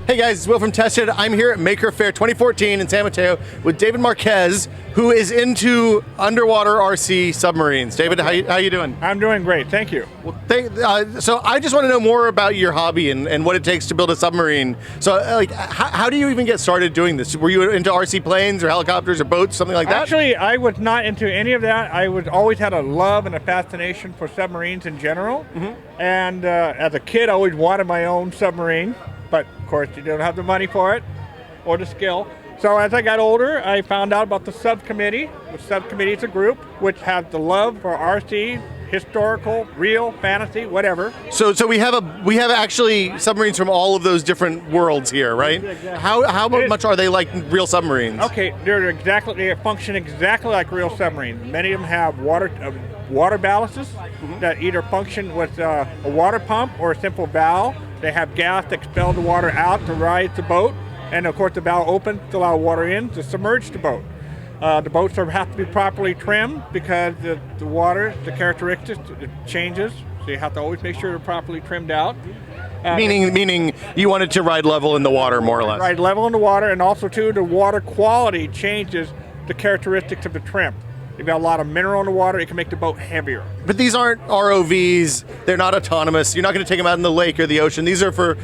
Hey guys, it's Will from Tested. I'm here at Maker Faire 2014 in San Mateo with David Marquez, who is into underwater RC submarines. David, how you doing? I'm doing great, thank you. Well, so I just want to know more about your hobby and what it takes to build a submarine. So, how do you even get started doing this? Were you into RC planes or helicopters or boats, something like that? Actually, I was not into any of that. I always had a love and a fascination for submarines in general. And as a kid, I always wanted my own submarine. But of course, you don't have the money for it or the skill. So as I got older, I found out about the SubComittee. The SubComitteee is a group which has the love for RC, historical, real, fantasy, whatever. So we have actually submarines from all of those different worlds here, right? Exactly. How much are they like real submarines? Okay, they function exactly like real submarines. Many of them have water ballasts that either function with a water pump or a simple valve. They have gas to expel the water out to rise the boat, and of course the valve opens to allow water in to submerge the boat. The boats have to be properly trimmed because the water, the characteristics, it changes, so you have to always make sure they're properly trimmed out. Meaning you want it to ride level in the water, more or less. Ride level in the water, and also too, the water quality changes the characteristics of the trim. You've got a lot of mineral in the water, it can make the boat heavier. But these aren't ROVs, they're not autonomous. You're not going to take them out in the lake or the ocean. These are for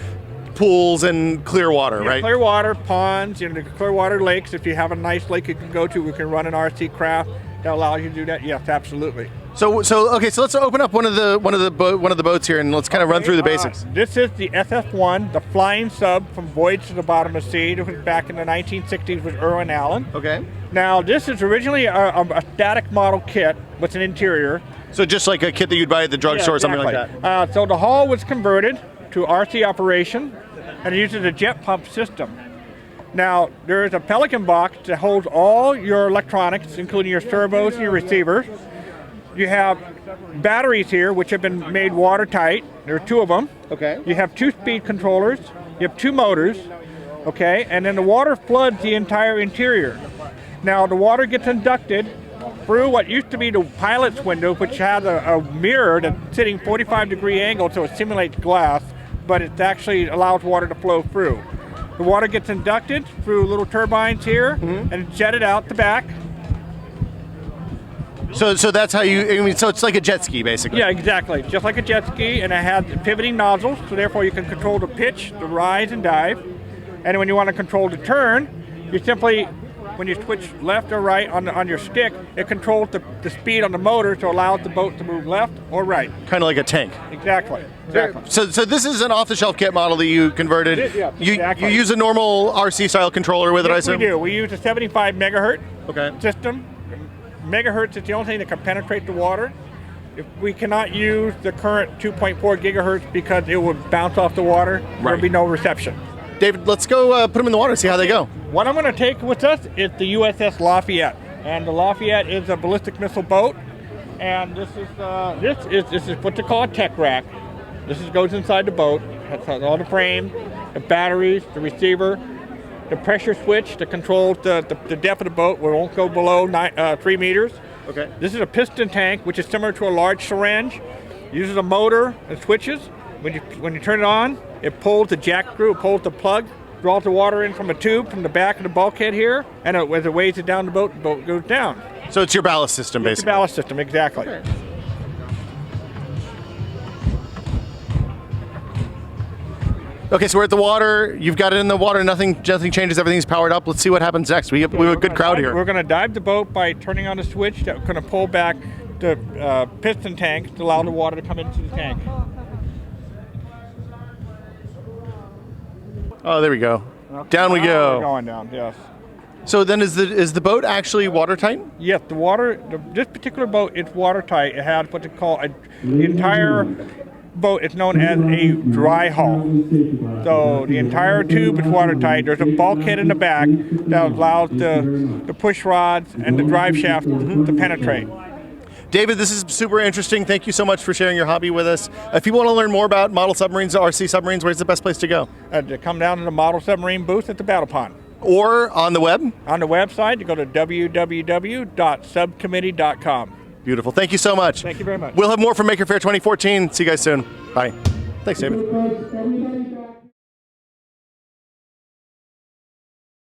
pools and clear water, right? Clear water, ponds, the clear water lakes. If you have a nice lake you can go to, we can run an RC craft that allows you to do that. Yes, absolutely. So let's open up one of the boats here and let's kind of run through the basics. This is the SF-1, the flying sub from Voyage to the Bottom of the Sea. It was back in the 1960s with Irwin Allen. Okay. Now this is originally a static model kit with an interior. So just like a kit that you'd buy at the drugstore, Exactly. or something like that. So the hull was converted to RC operation, and it uses a jet pump system. Now, there is a Pelican box that holds all your electronics, including your servos and your receivers. You have batteries here, which have been made watertight. There are two of them. Okay. You have two speed controllers. You have two motors. Okay, and then the water floods the entire interior. Now, the water gets inducted through what used to be the pilot's window, which has a mirror that's sitting 45-degree angle, so it simulates glass, but it actually allows water to flow through. The water gets inducted through little turbines here and jetted out the back. So that's how so it's like a jet ski, basically. Yeah, exactly. Just like a jet ski, and it has pivoting nozzles, so therefore you can control the pitch, the rise and dive. And when you want to control the turn, you simply, when you switch left or right on your stick, it controls the speed on the motor to allow the boat to move left or right. Kind of like a tank. Exactly. So this is an off-the-shelf kit model that you converted. Exactly. You use a normal RC-style controller with it, I Yes, we assume? do. We use a 75 megahertz Okay. system. Megahertz is the only thing that can penetrate the water. If we cannot use the current 2.4 gigahertz because it would bounce off the water, there would be no reception. David, let's go put them in the water and see how they go. What I'm going to take with us is the USS Lafayette, and the Lafayette is a ballistic missile boat, and this is what they call a tech rack. This goes inside the boat. It has all the frame, the batteries, the receiver, the pressure switch that controls the depth of the boat. We won't go below 3 meters. Okay. This is a piston tank, which is similar to a large syringe. Uses a motor and switches. When you turn it on, it pulls the jack screw, it pulls the plug, draws the water in from a tube from the back of the bulkhead here, and as it weighs it down the boat goes down. So it's your ballast system, basically. It's a ballast system, exactly. Okay. Okay, so we're at the water. You've got it in the water. Nothing changes. Everything's powered up. Let's see what happens next. We have a good crowd here. We're going to dive the boat by turning on the switch that's going to pull back the piston tank to allow the water to come into the tank. Oh, there we go. Okay. Down we go. We're going down, yes. So then is the boat actually watertight? Yes, this particular boat is watertight. It has what they call the entire boat is known as a dry hull. So the entire tube is watertight. There's a bulkhead in the back that allows the push rods and the drive shaft to penetrate. David, this is super interesting. Thank you so much for sharing your hobby with us. If people want to learn more about model submarines, RC submarines, where's the best place to go? To come down to the model submarine booth at the Battle Pond. Or on the web? On the website, you go to www.subcommittee.com. Beautiful. Thank you so much. Thank you very much. We'll have more from Maker Faire 2014. See you guys soon. Bye. Thanks, David.